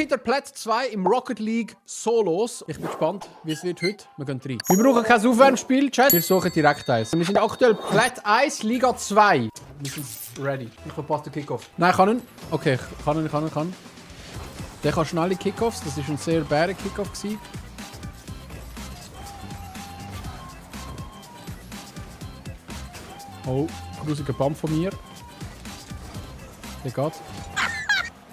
Peter Platt 2 im Rocket League Solos. Ich bin gespannt, wie es wird heute. Wir gehen rein. Wir brauchen kein Aufwärmspiel, Chat. Wir suchen direkt eins. Wir sind aktuell Platt 1, Liga 2. Wir sind ready. Ich verpasse den Kickoff. Nein, kann ihn. Okay, kann. Der kann schnelle Kickoffs. Das war ein sehr bärer Kickoff. Oh, grusiger Bump von mir. Der geht.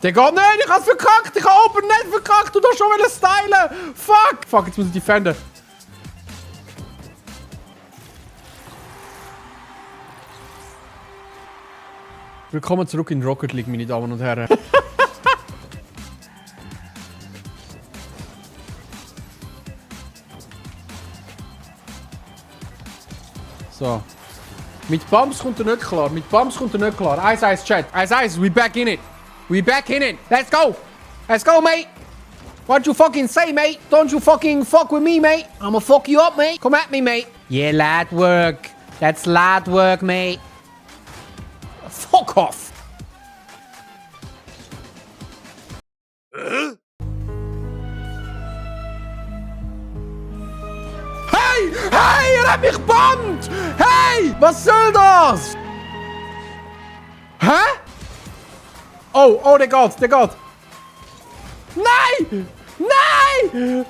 Der geht nicht! Ich hab's verkackt! Ich hab oben nicht verkackt! Du darfst schon wieder stylen! Fuck! Fuck, jetzt muss ich defenden. Willkommen zurück in Rocket League, meine Damen und Herren. So. Mit Bumps kommt er nicht klar. 1-1, Chat. 1-1, we back in it. We back in it. Let's go. Let's go, mate. What you fucking say, mate? Don't you fucking fuck with me, mate. I'ma fuck you up, mate. Come at me, mate. Yeah, lad work. That's lad work, mate. Fuck off. Hey, er hat mich gebannt! Hey, was soll das? Hä? Oh, der geht. Nein! Nein!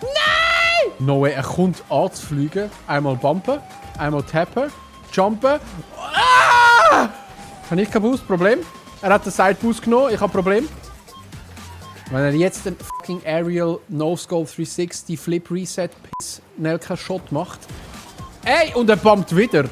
No way, er kommt anzufliegen. Einmal bumpen, einmal tappen, jumpen. Ah! Habe ich keinen Boost? Problem? Er hat den Side-Boost genommen, ich habe Problem. Wenn er jetzt den fucking Aerial No-Scope 360 Flip Reset Piss Nelka Shot macht. Ey, und er bumpt wieder.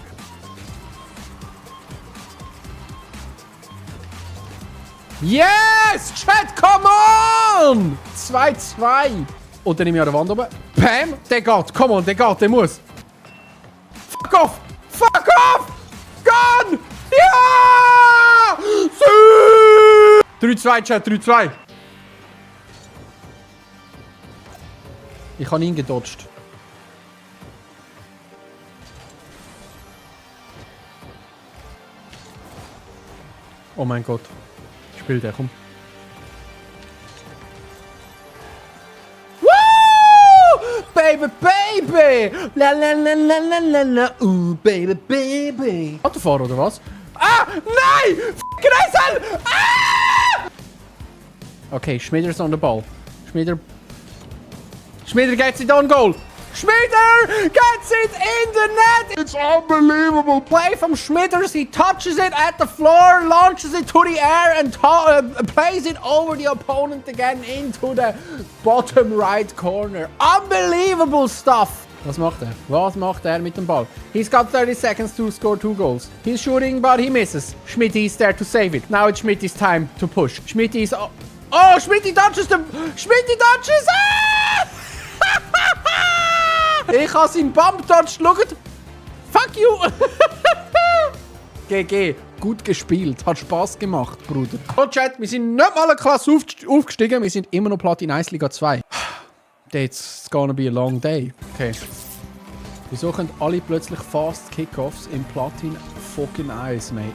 Yes! Chat, come on! 2-2. Und dann nehme ich an der Wand oben. Bam! Der geht. Come on, der geht, der muss. Fuck off! Fuck off! Gun! Ja! 3-2, Chat, 3-2. Ich habe ihn gedodged. Oh mein Gott. Spiel der, komm. Woo! Baby, baby! La la la la la la la. Baby, baby. Autofahrer oder was? Ah! Nein! Fucking Eisel! Ah! Okay, Schmieder ist on the ball. Schmieder gets it on goal. Schmieder gets it in the net. It's unbelievable. Play from Schmieders. He touches it at the floor, launches it to the air and plays it over the opponent again into the bottom right corner. Unbelievable stuff. Was macht er? Was macht er mit dem Ball? He's got 30 seconds to score 2 goals. He's shooting, but he misses. Schmidt is there to save it. Now it's Schmidt's time to push. Schmidt is... Oh, Schmidt touches them. Schmidt touches... Ah! Ich habe seinen Bump dodged. Schaut. Fuck you. GG. Gut gespielt. Hat Spaß gemacht, Bruder. So, Chat, wir sind nicht mal eine Klasse aufgestiegen. Wir sind immer noch Platin 1 Liga 2. It's gonna be a long day. Okay. Wieso können alle plötzlich Fast Kickoffs im Platin fucking 1, mate?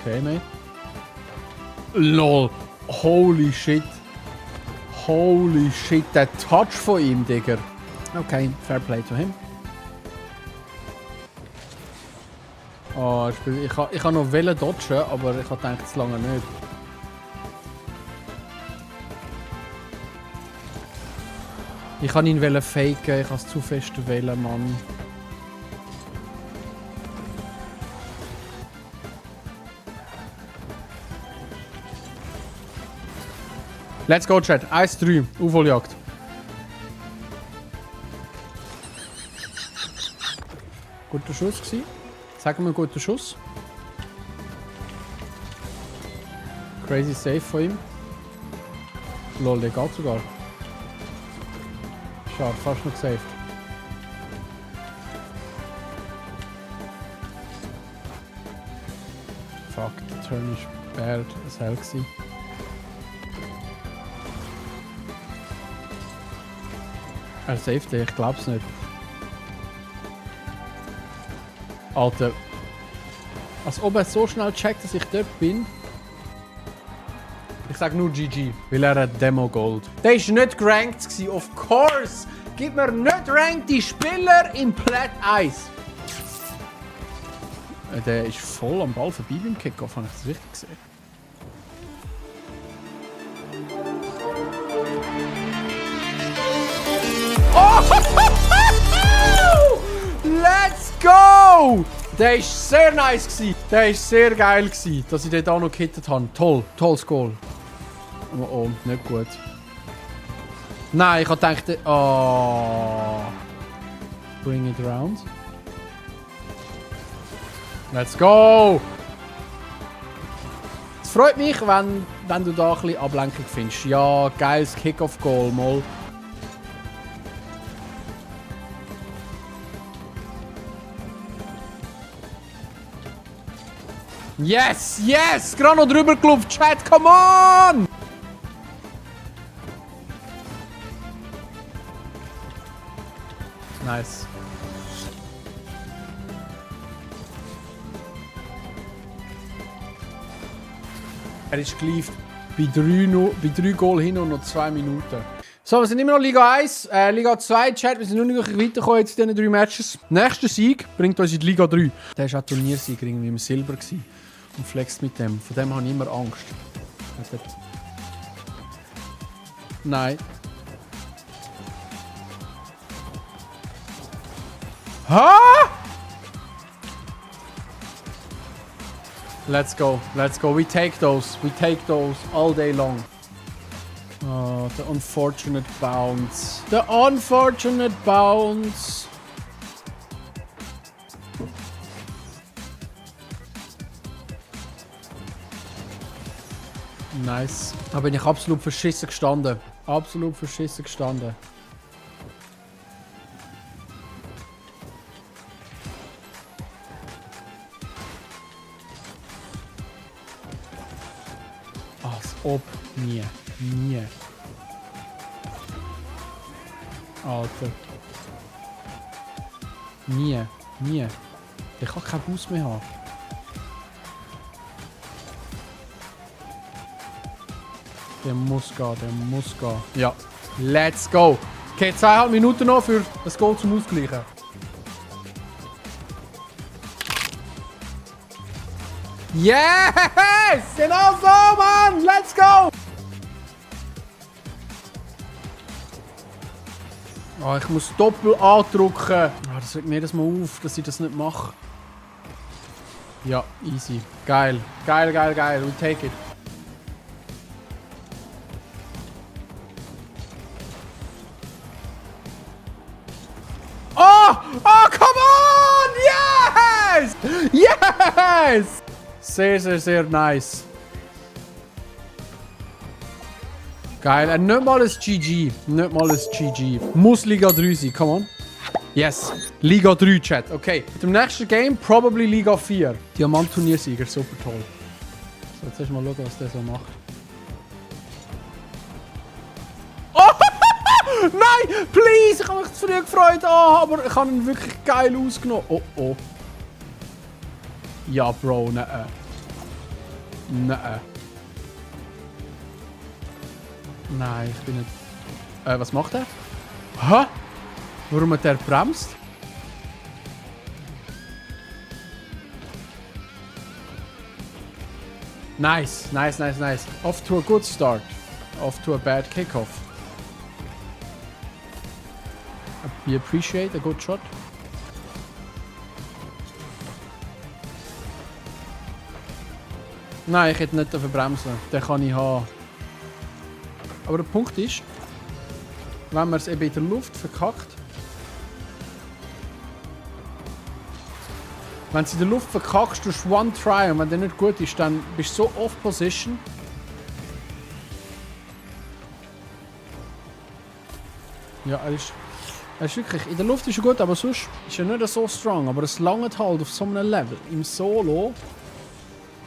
Okay, mate. LOL. Holy shit. Holy shit, der Touch von ihm, Digga. Okay, fair play to him. Oh, ich kann noch dodgen, aber ich habe gedacht, es lange nicht. Ich kann ihn faken, ich habe es zu fest wählen, Mann. Let's go, Chat. 1-3. Aufholjagd. Guter Schuss gewesen. Sagen wir guter Schuss. Crazy Save von ihm. Lol, der geht sogar. Schade, fast noch gesaved. Fuck, der Turn ist bad as hell gewesen. Er saved den, ich glaub's nicht. Alter. Als ob er so schnell checkt, dass ich dort bin. Ich sage nur GG, weil er hat Demo Gold. Der war nicht gerankt, of course. Gib mir nicht rankte Spieler in Plat 1. Der ist voll am Ball vorbei beim Kickoff, habe ich das richtig gesehen? Oh! Let's go! Der war sehr nice. Der war sehr geil, dass ich den auch noch gehittet habe. Toll, tolles Goal. Oh, nicht gut. Nein, ich habe gedacht... Oh. Bring it round. Let's go! Es freut mich, wenn du da ein bisschen Ablenkung findest. Ja, geiles Kick-Off-Goal, mal. Yes, yes! Gerade noch drüber gelaufen, Chat, come on! Nice. Er ist geliefert bei 3 Goal hin und noch 2 Minuten. So, wir sind immer noch Liga 1, Liga 2, Chat. Wir sind nur noch weitergekommen jetzt in diesen 3 Matches. Nächster Sieg bringt uns in die Liga 3. Der war auch Turniersieger irgendwie im Silber und flext mit dem. Von dem habe ich immer Angst. Nein. Ha! Let's go. Let's go. We take those. We take those all day long. Oh, the unfortunate bounce. The unfortunate bounce. Nice. Da bin ich absolut verschissen gestanden. Absolut verschissen gestanden. Als ob. Nie. Nie. Alter. Nie. Nie. Ich kann keinen Bus mehr haben. Der muss gehen, der muss gehen. Ja. Let's go. Okay, 2,5 Minuten noch für das Goal zum Ausgleichen. Yes! Genau so, Mann! Let's go! Oh, ich muss doppelt andrücken. Oh, das regt mir jedes Mal auf, dass ich das nicht mache. Ja, easy. Geil. Geil, geil, geil. We take it. Oh! Oh, come on! Yes! Yes! Sehr, sehr, sehr nice. Geil. Nicht mal ein GG. Nicht mal ein GG. Muss Liga 3 sein. Come on. Yes. Liga 3, Chat. Okay. Mit dem nächsten Game probably Liga 4. Diamant-Turniersieger. Super toll. So, jetzt erst mal schauen, was der so macht. Oh! Nein! Please! Ich habe mich zu früh gefreut. Oh, aber ich habe ihn wirklich geil ausgenommen. Oh, oh. Ja, Bro. Nein. Nein. Nein, ich bin nicht... was macht er? Hä? Warum hat er bremst? Nice, nice, nice, nice. Off to a good start. Off to a bad kickoff. We appreciate a good shot. Nein, ich hätte nicht bremsen. Den kann ich haben. Aber der Punkt ist, wenn man es eben in der Luft verkackt, wenn es in der Luft verkackst, tust du one try und wenn der nicht gut ist, dann bist du so off position. Ja, er ist wirklich, in der Luft ist er gut, aber sonst ist er nicht so strong. Aber es langt halt auf so einem Level. Im Solo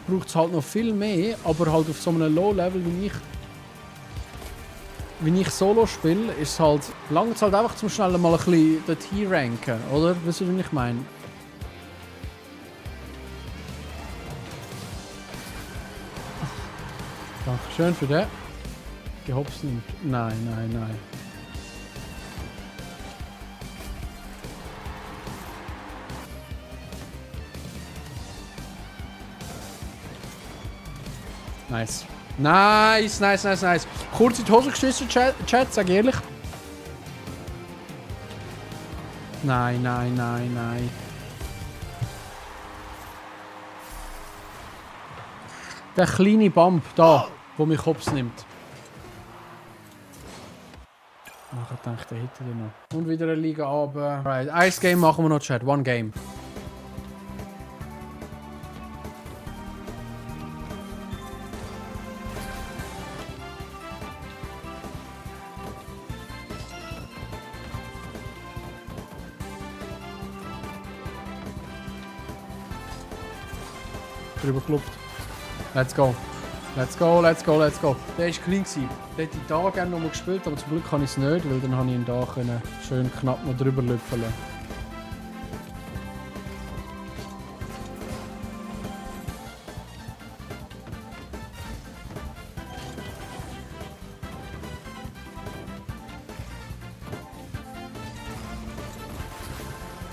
braucht es halt noch viel mehr, aber halt auf so einem Low-Level wenn ich Solo spiele, ist es halt, langt es halt einfach zum schnell mal ein bisschen dorthin ranken, oder? Weißt du, was ich meine? Dankeschön für den. Gehops nimmt. Nein, nein, nein. Nice. Nice, nice, nice, nice. Kurz in die Hose geschissen, Chat, sag ehrlich. Nein, nein, nein, nein. Der kleine Bump da, wo mich Hops nimmt. Ich dachte, der hätte den noch. Und wieder eine Liga runter. Right, ein Game machen wir noch, Chat. One Game. Drüber geklopft. Let's go. Let's go, let's go, let's go. Der war klein. Der hätte ich da gerne noch mal gespielt, aber zum Glück kann ich es nicht, weil dann habe ich ihn da schön knapp noch drüber lüpfeln.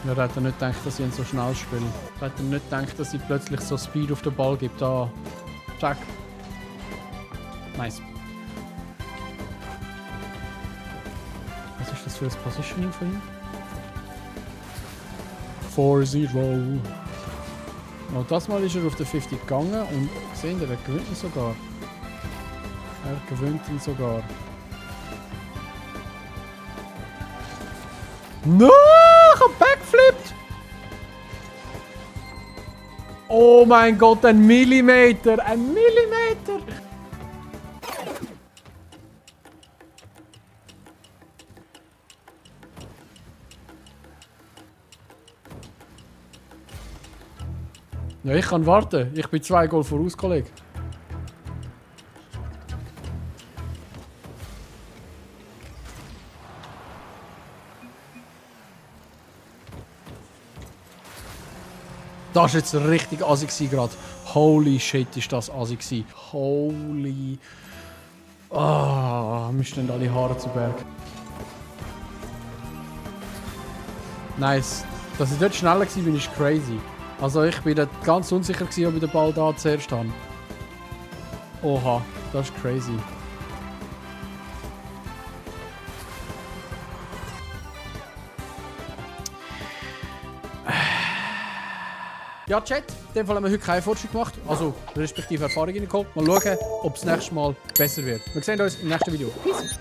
Ja, da hat er nicht gedacht, dass ich ihn so schnell spiele. Da hat er nicht gedacht, dass ich plötzlich so Speed auf den Ball gebe. Da. Zack. Nice. Was ist das für ein Positioning von ihm? 4-0. Oh, das Mal ist er auf den 50 gegangen und gesehen, er gewinnt ihn sogar. Er gewinnt ihn sogar. No! Ich hab backflipped! Oh mein Gott, ein Millimeter! Ein Millimeter! Ja, ich kann warten. Ich bin 2 Goal voraus, Kollege. Das war jetzt richtig assi gerade. Holy shit, ist das assi. Holy... Ah, mir stehen alle Haare zu Berg. Nice. Dass ich dort schneller war, ist crazy. Also ich bin dort ganz unsicher, ob ich den Ball da zuerst habe. Oha, das ist crazy. Ja, Chat, in dem Fall haben wir heute keinen Fortschritt gemacht. Also, respektive Erfahrungen geholt. Mal schauen, ob es nächstes Mal besser wird. Wir sehen uns im nächsten Video. Peace!